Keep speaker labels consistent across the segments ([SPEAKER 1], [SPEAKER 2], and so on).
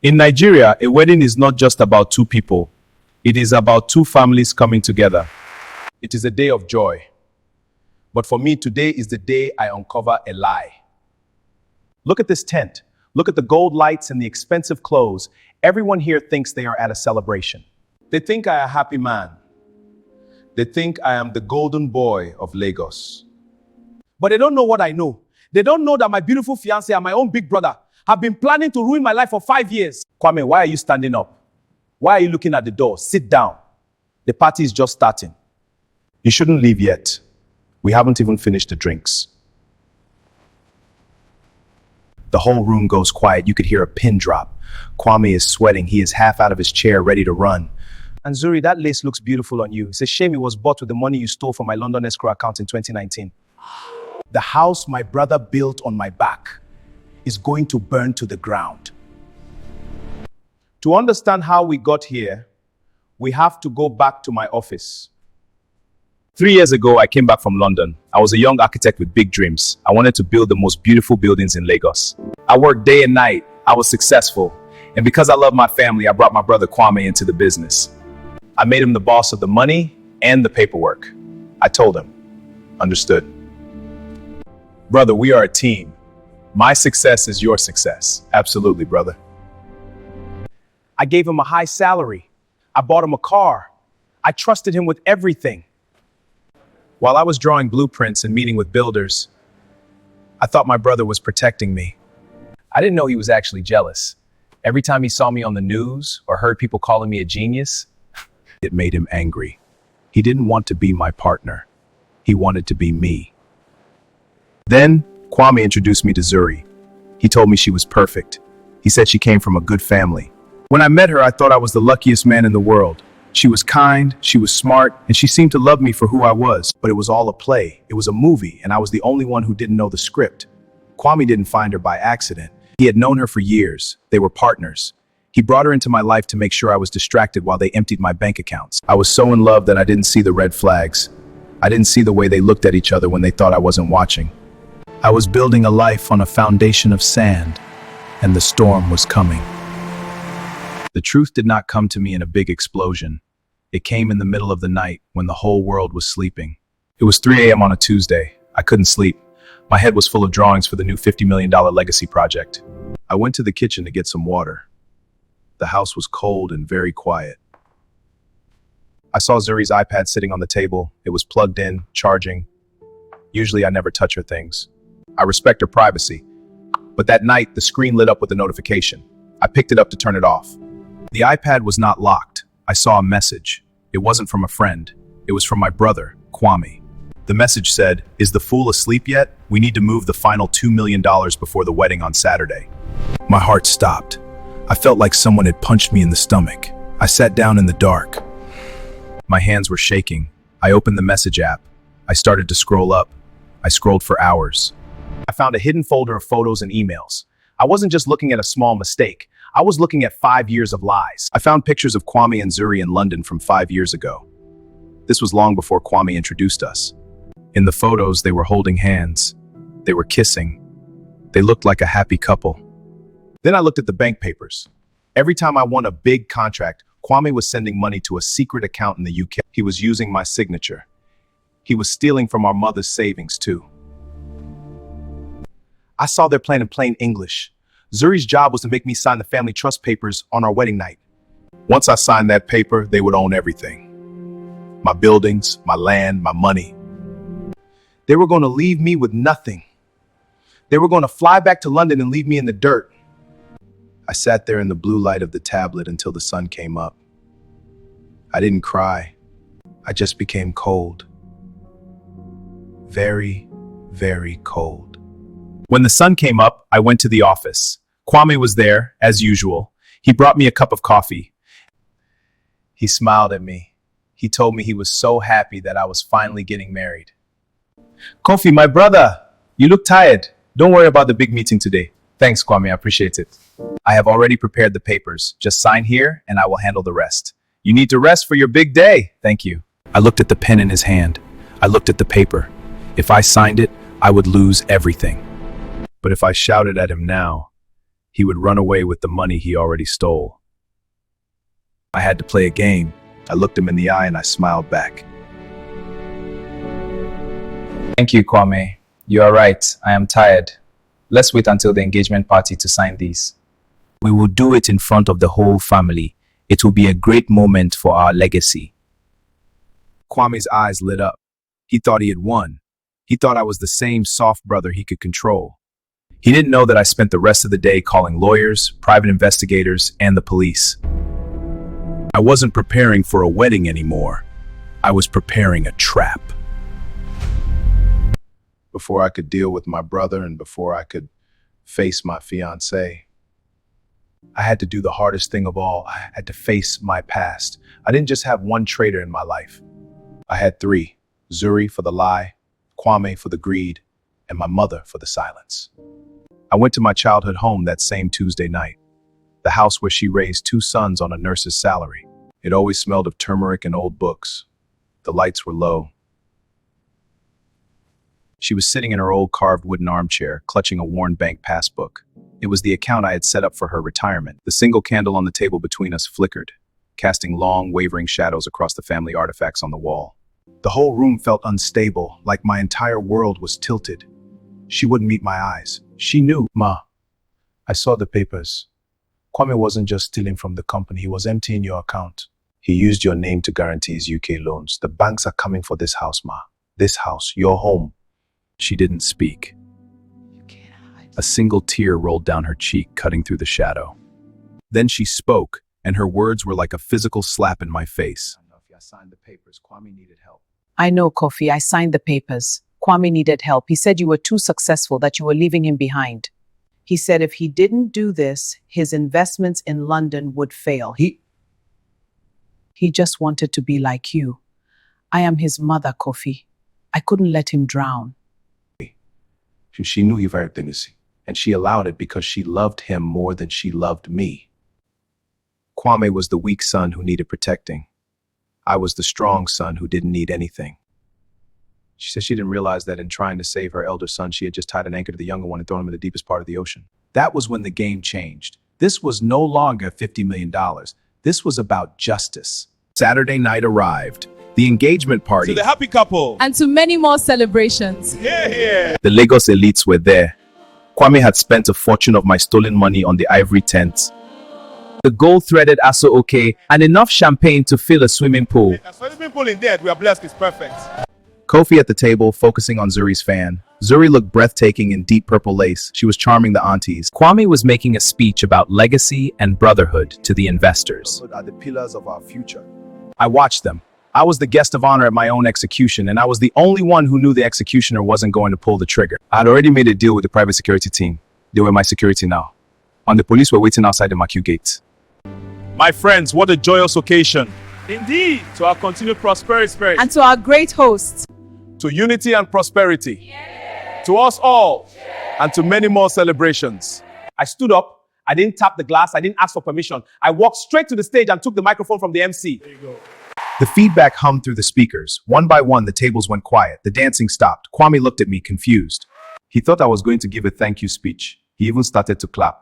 [SPEAKER 1] In Nigeria, a wedding is not just about two people. It is about two families coming together. It is a day of joy. But for me, today is the day I uncover a lie. Look at this tent. Look at the gold lights and the expensive clothes. Everyone here thinks they are at a celebration. They think I am a happy man. They think I am the golden boy of Lagos. But they don't know what I know. They don't know that my beautiful fiancé and my own big brother have been planning to ruin my life for 5 years. Kwame, why are you standing up? Why are you looking at the door? Sit down. The party is just starting. You shouldn't leave yet. We haven't even finished the drinks. The whole room goes quiet. You could hear a pin drop. Kwame is sweating. He is half out of his chair, ready to run. And Zuri, that lace looks beautiful on you. It's a shame it was bought with the money you stole from my London escrow account in 2019. The house my brother built on my back is going to burn to the ground. To understand how we got here, we have to go back to my office. 3 years ago, I came back from London. I was a young architect with big dreams. I wanted to build the most beautiful buildings in Lagos. I worked day and night. I was successful. And because I love my family, I brought my brother Kwame into the business. I made him the boss of the money and the paperwork. I told him. Understood. Brother, we are a team. My success is your success. Absolutely, brother. I gave him a high salary. I bought him a car. I trusted him with everything. While I was drawing blueprints and meeting with builders, I thought my brother was protecting me. I didn't know he was actually jealous. Every time he saw me on the news or heard people calling me a genius, it made him angry. He didn't want to be my partner. He wanted to be me. Then, Kwame introduced me to Zuri. He told me she was perfect. He said she came from a good family. When I met her, I thought I was the luckiest man in the world. She was kind, she was smart, and she seemed to love me for who I was. But it was all a play. It was a movie, and I was the only one who didn't know the script. Kwame didn't find her by accident. He had known her for years. They were partners. He brought her into my life to make sure I was distracted while they emptied my bank accounts. I was so in love that I didn't see the red flags. I didn't see the way they looked at each other when they thought I wasn't watching. I was building a life on a foundation of sand, and the storm was coming. The truth did not come to me in a big explosion. It came in the middle of the night when the whole world was sleeping. It was 3 a.m. on a Tuesday. I couldn't sleep. My head was full of drawings for the new $50 million legacy project. I went to the kitchen to get some water. The house was cold and very quiet. I saw Zuri's iPad sitting on the table. It was plugged in, charging. Usually I never touch her things. I respect her privacy. But that night, the screen lit up with a notification. I picked it up to turn it off. The iPad was not locked. I saw a message. It wasn't from a friend. It was from my brother, Kwame. The message said, "Is the fool asleep yet? We need to move the final $2 million before the wedding on Saturday." My heart stopped. I felt like someone had punched me in the stomach. I sat down in the dark. My hands were shaking. I opened the message app. I started to scroll up. I scrolled for hours. I found a hidden folder of photos and emails. I wasn't just looking at a small mistake. I was looking at 5 years of lies. I found pictures of Kwame and Zuri in London from 5 years ago. This was long before Kwame introduced us. In the photos, they were holding hands. They were kissing. They looked like a happy couple. Then I looked at the bank papers. Every time I won a big contract, Kwame was sending money to a secret account in the UK. He was using my signature. He was stealing from our mother's savings too. I saw their plan in plain English. Zuri's job was to make me sign the family trust papers on our wedding night. Once I signed that paper, they would own everything. My buildings, my land, my money. They were going to leave me with nothing. They were going to fly back to London and leave me in the dirt. I sat there in the blue light of the tablet until the sun came up. I didn't cry. I just became cold. Very, very cold. When the sun came up, I went to the office. Kwame was there, as usual. He brought me a cup of coffee. He smiled at me. He told me he was so happy that I was finally getting married. Kofi, my brother, you look tired. Don't worry about the big meeting today. Thanks, Kwame, I appreciate it. I have already prepared the papers. Just sign here and I will handle the rest. You need to rest for your big day. Thank you. I looked at the pen in his hand. I looked at the paper. If I signed it, I would lose everything. But if I shouted at him now, he would run away with the money he already stole. I had to play a game. I looked him in the eye and I smiled back.
[SPEAKER 2] Thank you, Kwame. You are right. I am tired. Let's wait until the engagement party to sign these.
[SPEAKER 1] We will do it in front of the whole family. It will be a great moment for our legacy. Kwame's eyes lit up. He thought he had won. He thought I was the same soft brother he could control. He didn't know that I spent the rest of the day calling lawyers, private investigators, and the police. I wasn't preparing for a wedding anymore. I was preparing a trap. Before I could deal with my brother and before I could face my fiancée, I had to do the hardest thing of all. I had to face my past. I didn't just have one traitor in my life. I had three: Zuri for the lie, Kwame for the greed, and my mother for the silence. I went to my childhood home that same Tuesday night, the house where she raised two sons on a nurse's salary. It always smelled of turmeric and old books. The lights were low. She was sitting in her old carved wooden armchair, clutching a worn bank passbook. It was the account I had set up for her retirement. The single candle on the table between us flickered, casting long, wavering shadows across the family artifacts on the wall. The whole room felt unstable, like my entire world was tilted. She wouldn't meet my eyes. She knew. Ma, I saw the papers. Kwame wasn't just stealing from the company, he was emptying your account. He used your name to guarantee his UK loans. The banks are coming for this house, Ma. This house, your home. She didn't speak. A single tear rolled down her cheek, cutting through the shadow. Then she spoke, and her words were like a physical slap in my face. I signed the papers. Kwame needed help.
[SPEAKER 3] I know, Kofi. I signed the papers. Kwame needed help. He said you were too successful, that you were leaving him behind. He said if he didn't do this, his investments in London would fail. He just wanted to be like you. I am his mother, Kofi. I couldn't let him drown.
[SPEAKER 1] She knew he was very things, and she allowed it because she loved him more than she loved me. Kwame was the weak son who needed protecting. I was the strong son who didn't need anything. She said she didn't realize that in trying to save her elder son, she had just tied an anchor to the younger one and thrown him in the deepest part of the ocean. That was when the game changed. This was no longer $50 million. This was about justice. Saturday night arrived. The engagement party.
[SPEAKER 4] To the happy couple.
[SPEAKER 5] And to many more celebrations.
[SPEAKER 4] Yeah.
[SPEAKER 1] The Lagos elites were there. Kwame had spent a fortune of my stolen money on the ivory tents, the gold-threaded aso-oke, and enough champagne to fill a swimming pool.
[SPEAKER 4] A swimming pool in there, we are blessed, it's perfect.
[SPEAKER 1] Kofi at the table, focusing on Zuri's fan. Zuri looked breathtaking in deep purple lace. She was charming the aunties. Kwame was making a speech about legacy and brotherhood to the investors. Are the pillars of our future. I watched them. I was the guest of honor at my own execution, and I was the only one who knew the executioner wasn't going to pull the trigger. I had already made a deal with the private security team. They were my security now. And the police were waiting outside the Macu gate.
[SPEAKER 4] My friends, what a joyous occasion. Indeed, to our continued prosperity.
[SPEAKER 5] And to our great hosts.
[SPEAKER 4] To unity and prosperity. Yeah. To us all. Yeah. And to many more celebrations.
[SPEAKER 6] I stood up. I didn't tap the glass. I didn't ask for permission. I walked straight to the stage and took the microphone from the MC.
[SPEAKER 4] There you go.
[SPEAKER 1] The feedback hummed through the speakers. One by one, the tables went quiet. The dancing stopped. Kwame looked at me, confused. He thought I was going to give a thank you speech. He even started to clap.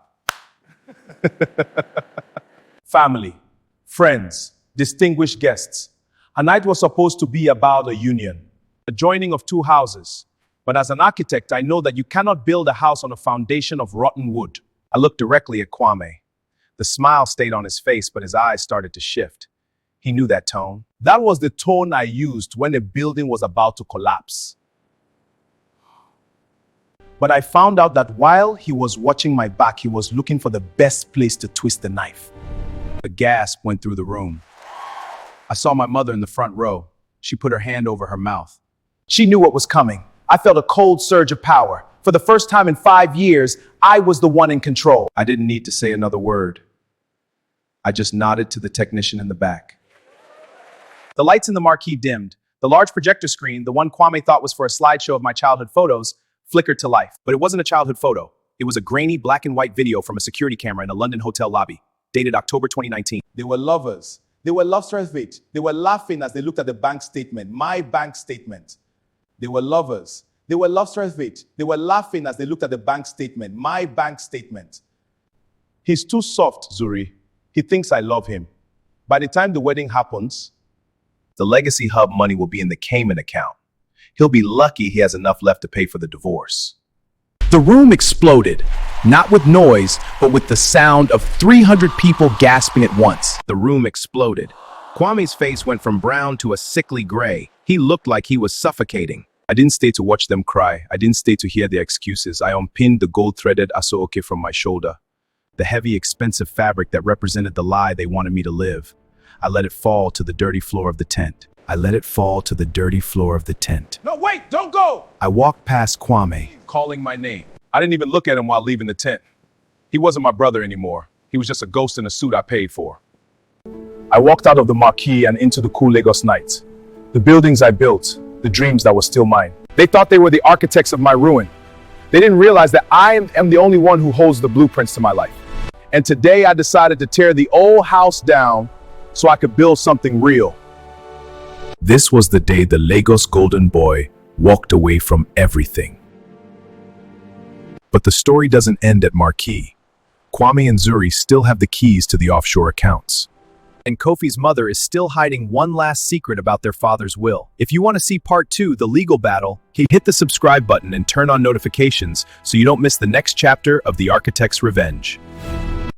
[SPEAKER 6] Family, friends, distinguished guests. A night was supposed to be about a union, a joining of two houses. But as an architect, I know that you cannot build a house on a foundation of rotten wood. I looked directly at Kwame. The smile stayed on his face, but his eyes started to shift. He knew that tone. That was the tone I used when a building was about to collapse. But I found out that while he was watching my back, he was looking for the best place to twist the knife.
[SPEAKER 1] A gasp went through the room. I saw my mother in the front row. She put her hand over her mouth.
[SPEAKER 6] She knew what was coming. I felt a cold surge of power. For the first time in 5 years, I was the one in control.
[SPEAKER 1] I didn't need to say another word. I just nodded to the technician in the back.
[SPEAKER 6] The lights in the marquee dimmed. The large projector screen, the one Kwame thought was for a slideshow of my childhood photos, flickered to life. But it wasn't a childhood photo. It was a grainy black and white video from a security camera in a London hotel lobby, dated October 2019.
[SPEAKER 4] They were lovers. They were love it. They were laughing as they looked at the bank statement, my bank statement. They were lovers. They were love it. They were laughing as they looked at the bank statement, my bank statement.
[SPEAKER 6] He's too soft, Zuri. He thinks I love him. By the time the wedding happens,
[SPEAKER 1] The legacy hub money will be in the Cayman account. He'll be lucky he has enough left to pay for the divorce. The room exploded, not with noise, but with the sound of 300 people gasping at once. The room exploded. Kwame's face went from brown to a sickly gray. He looked like he was suffocating. I didn't stay to watch them cry. I didn't stay to hear their excuses. I unpinned the gold-threaded asooke from my shoulder, the heavy, expensive fabric that represented the lie they wanted me to live. I let it fall to the dirty floor of the tent. I let it fall to the dirty floor of the tent.
[SPEAKER 6] no, wait, don't go!
[SPEAKER 1] I walked past Kwame.
[SPEAKER 6] Calling my name. I didn't even look at him while leaving the tent. He wasn't my brother anymore. He was just a ghost in a suit I paid for. I walked out of the marquee and into the cool Lagos night. The buildings I built, the dreams that were still mine. They thought they were the architects of my ruin. They didn't realize that I am the only one who holds the blueprints to my life. And today I decided to tear the old house down so I could build something real.
[SPEAKER 1] This was the day the Lagos Golden Boy walked away from everything. But the story doesn't end at Marquee. Kwame and Zuri still have the keys to the offshore accounts. And Kofi's mother is still hiding one last secret about their father's will. If you want to see part 2, the legal battle, hit the subscribe button and turn on notifications so you don't miss the next chapter of The Architect's Revenge.